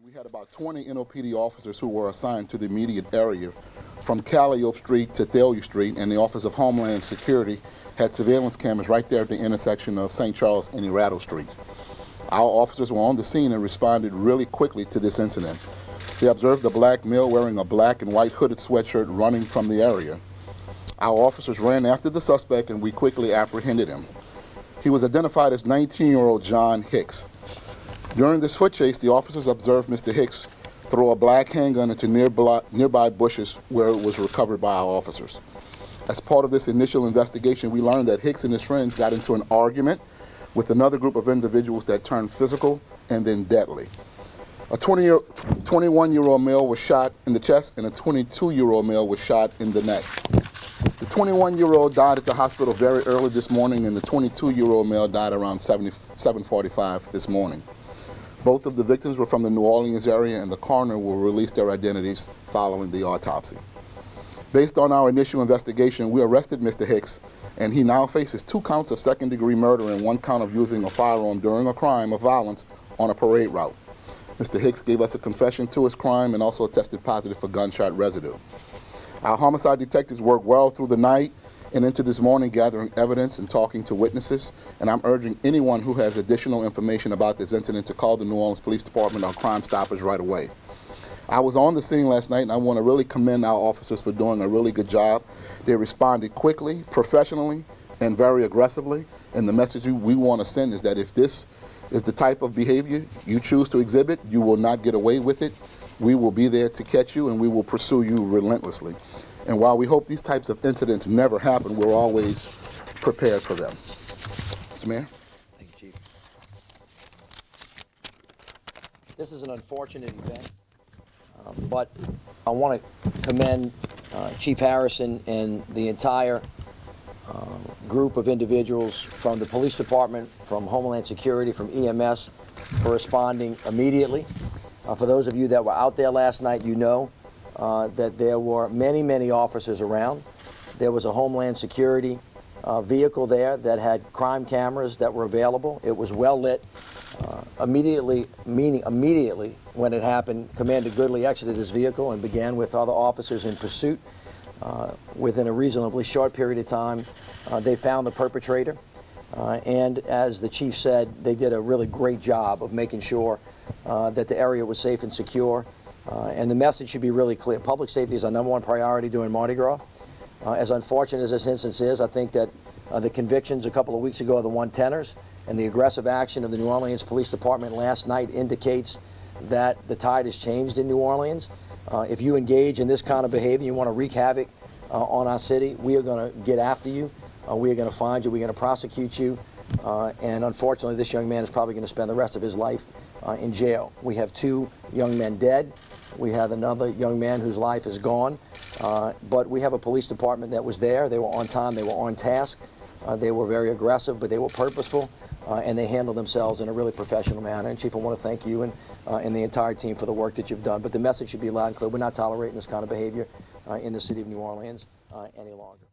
We had about 20 NOPD officers who were assigned to the immediate area from Calliope Street to Thalia Street, and the Office of Homeland Security had surveillance cameras right there at the intersection of St. Charles and Erato Street. Our officers were on the scene and responded really quickly to this incident. They observed a black male wearing a black and white hooded sweatshirt running from the area. Our officers ran after the suspect and we quickly apprehended him. He was identified as 19-year-old John Hicks. During this foot chase, the officers observed Mr. Hicks throw a black handgun into nearby bushes where it was recovered by our officers. As part of this initial investigation, we learned that Hicks and his friends got into an argument with another group of individuals that turned physical and then deadly. A 21-year-old male was shot in the chest and a 22-year-old male was shot in the neck. The 21-year-old died at the hospital very early this morning, and the 22-year-old male died around 7:45 this morning. Both of the victims were from the New Orleans area, and the coroner will release their identities following the autopsy. Based on our initial investigation, we arrested Mr. Hicks, and he now faces 2 counts of second-degree murder and 1 count of using a firearm during a crime of violence on a parade route. Mr. Hicks gave us a confession to his crime and also tested positive for gunshot residue. Our homicide detectives worked well through the night and into this morning gathering evidence and talking to witnesses, and I'm urging anyone who has additional information about this incident to call the New Orleans Police Department or Crime Stoppers right away. I was on the scene last night, and I want to really commend our officers for doing a really good job. They responded quickly, professionally, and very aggressively, and the message we want to send is that if this is the type of behavior you choose to exhibit, you will not get away with it. We will be there to catch you, and we will pursue you relentlessly. And while we hope these types of incidents never happen, we're always prepared for them. Mr. Mayor? Thank you, Chief. This is an unfortunate event, but I want to commend Chief Harrison and the entire group of individuals from the police department, from Homeland Security, from EMS, for responding immediately. For those of you that were out there last night, you know that there were many officers around. There was a Homeland Security vehicle there that had crime cameras that were available. It was well lit. Immediately when it happened, Commander Goodley exited his vehicle and began with other officers in pursuit. Within a reasonably short period of time, they found the perpetrator. And as the chief said, they did a really great job of making sure that the area was safe and secure. And the message should be really clear. Public safety is our #1 priority during Mardi Gras. As unfortunate as this instance is, I think that the convictions a couple of weeks ago of the 110ers and the aggressive action of the New Orleans Police Department last night indicates that the tide has changed in New Orleans. If you engage in this kind of behavior, you want to wreak havoc on our city, we are going to get after you. We are going to find you. We're going to prosecute you. And unfortunately, this young man is probably going to spend the rest of his life in jail. We have 2 young men dead. We have another young man whose life is gone. But we have a police department that was there. They were on time. They were on task. They were very aggressive, but they were purposeful. And they handled themselves in a really professional manner. And Chief, I want to thank you and the entire team for the work that you've done. But the message should be loud and clear. We're not tolerating this kind of behavior in the city of New Orleans any longer.